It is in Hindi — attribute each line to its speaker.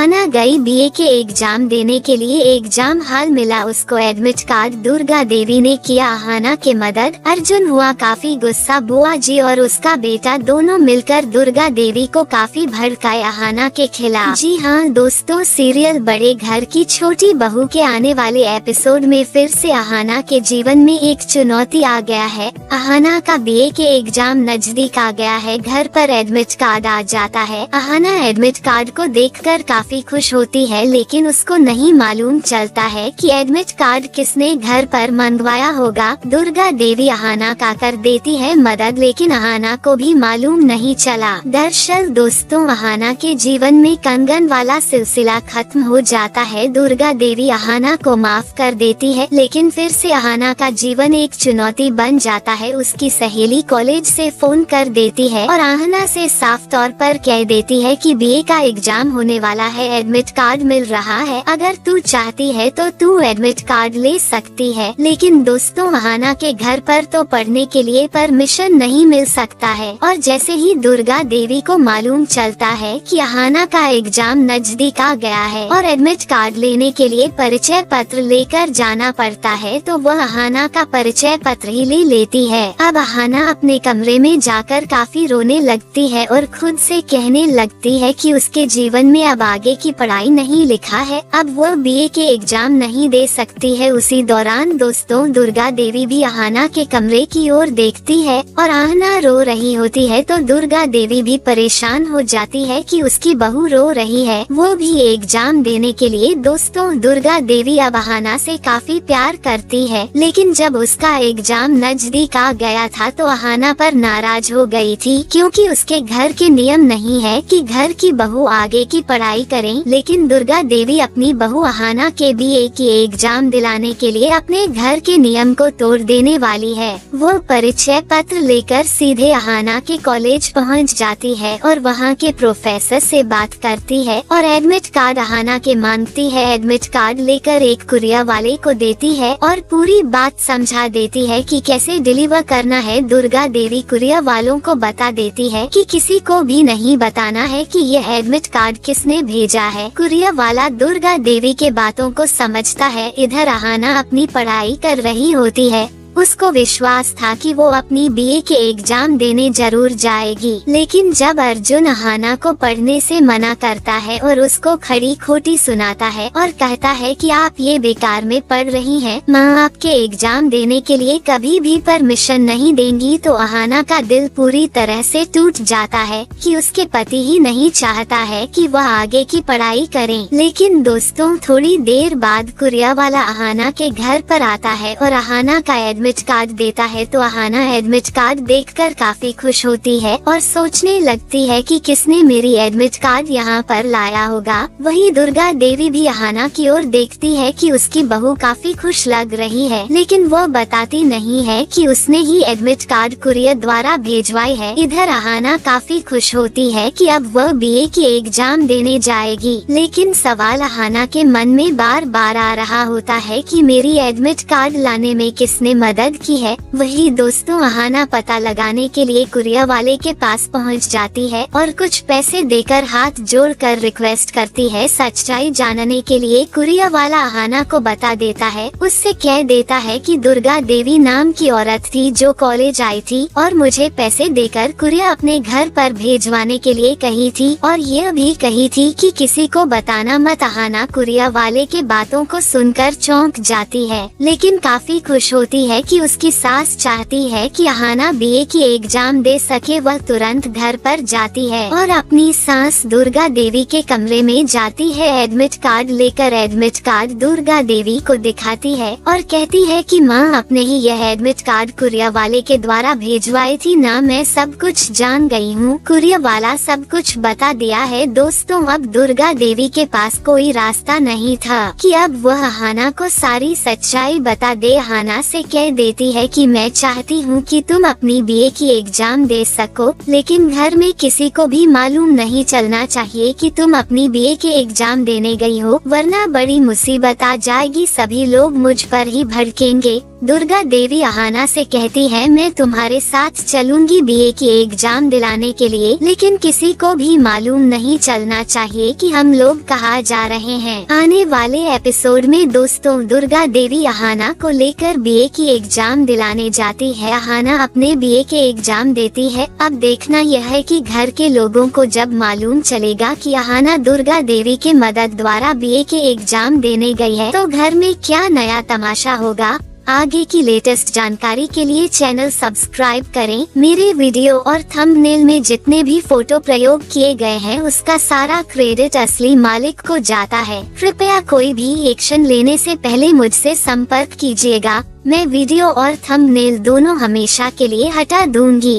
Speaker 1: अहाना गई बीए के एग्जाम देने के लिए। एग्जाम हॉल मिला उसको एडमिट कार्ड। दुर्गा देवी ने किया अहाना के मदद। अर्जुन हुआ काफी गुस्सा। बुआ जी और उसका बेटा दोनों मिलकर दुर्गा देवी को काफी भड़काए अहाना के खिलाफ। जी हाँ दोस्तों, सीरियल बड़े घर की छोटी बहू के आने वाले एपिसोड में फिर से अहाना के जीवन में एक चुनौती आ गया है। अहाना का बीए के एग्जाम नजदीक आ गया है। घर पर एडमिट कार्ड आ जाता है। अहाना एडमिट कार्ड को देखकर काफी खुश होती है, लेकिन उसको नहीं मालूम चलता है कि एडमिट कार्ड किसने घर पर मंगवाया होगा। दुर्गा देवी अहाना का कर देती है मदद, लेकिन अहाना को भी मालूम नहीं चला। दरअसल दोस्तों, अहाना के जीवन में कंगन वाला सिलसिला खत्म हो जाता है। दुर्गा देवी अहाना को माफ कर देती है, लेकिन फिर से अहाना का जीवन एक चुनौती बन जाता है। उसकी सहेली कॉलेज से फोन कर देती है और अहाना से साफ तौर पर कह देती है कि बीए का एग्जाम होने वाला है, एडमिट कार्ड मिल रहा है, अगर तू चाहती है तो तू एडमिट कार्ड ले सकती है। लेकिन दोस्तों, अहाना के घर पर तो पढ़ने के लिए परमिशन नहीं मिल सकता है। और जैसे ही दुर्गा देवी को मालूम चलता है कि अहाना का एग्जाम नजदीक आ गया है और एडमिट कार्ड लेने के लिए परिचय पत्र लेकर जाना पड़ता है, तो वह अहाना का परिचय पत्र ही ले लेती है। अब अहाना अपने कमरे में जाकर काफी रोने लगती है और खुद से कहने लगती है कि उसके जीवन में अब आगे की पढ़ाई नहीं लिखा है, अब वो बीए के एग्जाम नहीं दे सकती है। उसी दौरान दोस्तों, दुर्गा देवी भी अहाना के कमरे की ओर देखती है और अहाना रो रही होती है तो दुर्गा देवी भी परेशान हो जाती है कि उसकी बहू रो रही है, वो भी एग्जाम देने के लिए। दोस्तों, दुर्गा देवी अब अहाना से काफी प्यार करती है, लेकिन जब उसका एग्जाम नजदीक आ गया था तो अहाना पर नाराज हो गई थी, क्योंकि उसके घर के नियम नहीं है कि घर की बहू आगे की पढ़ाई करें। लेकिन दुर्गा देवी अपनी बहू अहाना के बीए की एग्जाम दिलाने के लिए अपने घर के नियम को तोड़ देने वाली है। वो परिचय पत्र लेकर सीधे अहाना के कॉलेज पहुंच जाती है और वहां के प्रोफेसर से बात करती है और एडमिट कार्ड अहाना के मांगती है। एडमिट कार्ड लेकर एक कुरियर वाले को देती है और पूरी बात समझा देती है कि कैसे डिलीवर करना है। दुर्गा देवी कुरियर वालों को बता देती है कि किसी को भी नहीं बताना है कि ये एडमिट कार्ड किसने भेजा है। कुरियर वाला दुर्गा देवी के बातों को समझता है। इधर अहाना अपनी पढ़ाई कर रही होती है। उसको विश्वास था कि वो अपनी बीए के एग्जाम देने जरूर जाएगी, लेकिन जब अर्जुन अहाना को पढ़ने से मना करता है और उसको खड़ी खोटी सुनाता है और कहता है कि आप ये बेकार में पढ़ रही हैं, माँ आपके एग्जाम देने के लिए कभी भी परमिशन नहीं देंगी, तो अहाना का दिल पूरी तरह से टूट जाता है कि उसके पति ही नहीं चाहता है कि वह आगे की पढ़ाई करें। लेकिन दोस्तों, थोड़ी देर बाद कुरियर वाला अहाना के घर पर आता है और अहाना का एडमिट कार्ड देता है, तो अहाना एडमिट कार्ड देखकर काफी खुश होती है और सोचने लगती है कि किसने मेरी एडमिट कार्ड यहाँ पर लाया होगा। वहीं दुर्गा देवी भी अहाना की ओर देखती है कि उसकी बहू काफी खुश लग रही है, लेकिन वो बताती नहीं है कि उसने ही एडमिट कार्ड कुरियर द्वारा भेजवाई है। इधर अहाना काफी खुश होती है कि अब वह बीए की एग्जाम देने जाएगी, लेकिन सवाल अहाना के मन में बार बार आ रहा होता है कि मेरी एडमिट कार्ड लाने में किसने मदद की है। वही दोस्तों, अहाना पता लगाने के लिए कुरियर वाले के पास पहुंच जाती है और कुछ पैसे देकर हाथ जोड़कर रिक्वेस्ट करती है। सच्चाई जानने के लिए कुरियर वाला अहाना को बता देता है। उससे कह देता है कि दुर्गा देवी नाम की औरत थी जो कॉलेज आई थी और मुझे पैसे देकर कुरियर अपने घर पर भेजवाने के लिए कही थी, और यह भी कही थी कि किसी को बताना मत। अहाना कुरियर वाले के बातों को सुनकर चौंक जाती है, लेकिन काफी खुश होती है कि उसकी सास चाहती है कि अहाना बीए की एग्जाम दे सके। वह तुरंत घर पर जाती है और अपनी सास दुर्गा देवी के कमरे में जाती है। एडमिट कार्ड लेकर एडमिट कार्ड दुर्गा देवी को दिखाती है और कहती है कि माँ, अपने ही यह एडमिट कार्ड कुरियर वाले के द्वारा भेजवाई थी ना, मैं सब कुछ जान गई हूँ। कुरियर वाला सब कुछ बता दिया है। दोस्तों, अब दुर्गा देवी के पास कोई रास्ता नहीं था कि अब वह अहाना को सारी सच्चाई बता दे। अहाना से कह देती है कि मैं चाहती हूँ कि तुम अपनी बीए की एग्जाम दे सको, लेकिन घर में किसी को भी मालूम नहीं चलना चाहिए कि तुम अपनी बीए के एग्जाम देने गई हो, वरना बड़ी मुसीबत आ जाएगी, सभी लोग मुझ पर ही भड़केंगे। दुर्गा देवी अहाना से कहती है, मैं तुम्हारे साथ चलूंगी बीए की एग्जाम दिलाने के लिए, लेकिन किसी को भी मालूम नहीं चलना चाहिए कि हम लोग कहाँ जा रहे हैं। आने वाले एपिसोड में दोस्तों दुर्गा देवी अहाना को लेकर बीए की एग्जाम दिलाने जाती है। अहाना अपने बीए के एग्जाम देती है। अब देखना यह है कि घर के लोगों को जब मालूम चलेगा कि अहाना दुर्गा देवी के मदद द्वारा बीए के एग्जाम देने गई है, तो घर में क्या नया तमाशा होगा। आगे की लेटेस्ट जानकारी के लिए चैनल सब्सक्राइब करें। मेरे वीडियो और थंबनेल में जितने भी फोटो प्रयोग किए गए हैं उसका सारा क्रेडिट असली मालिक को जाता है। कृपया कोई भी एक्शन लेने से पहले मुझसे संपर्क कीजिएगा। मैं वीडियो और थंबनेल दोनों हमेशा के लिए हटा दूंगी।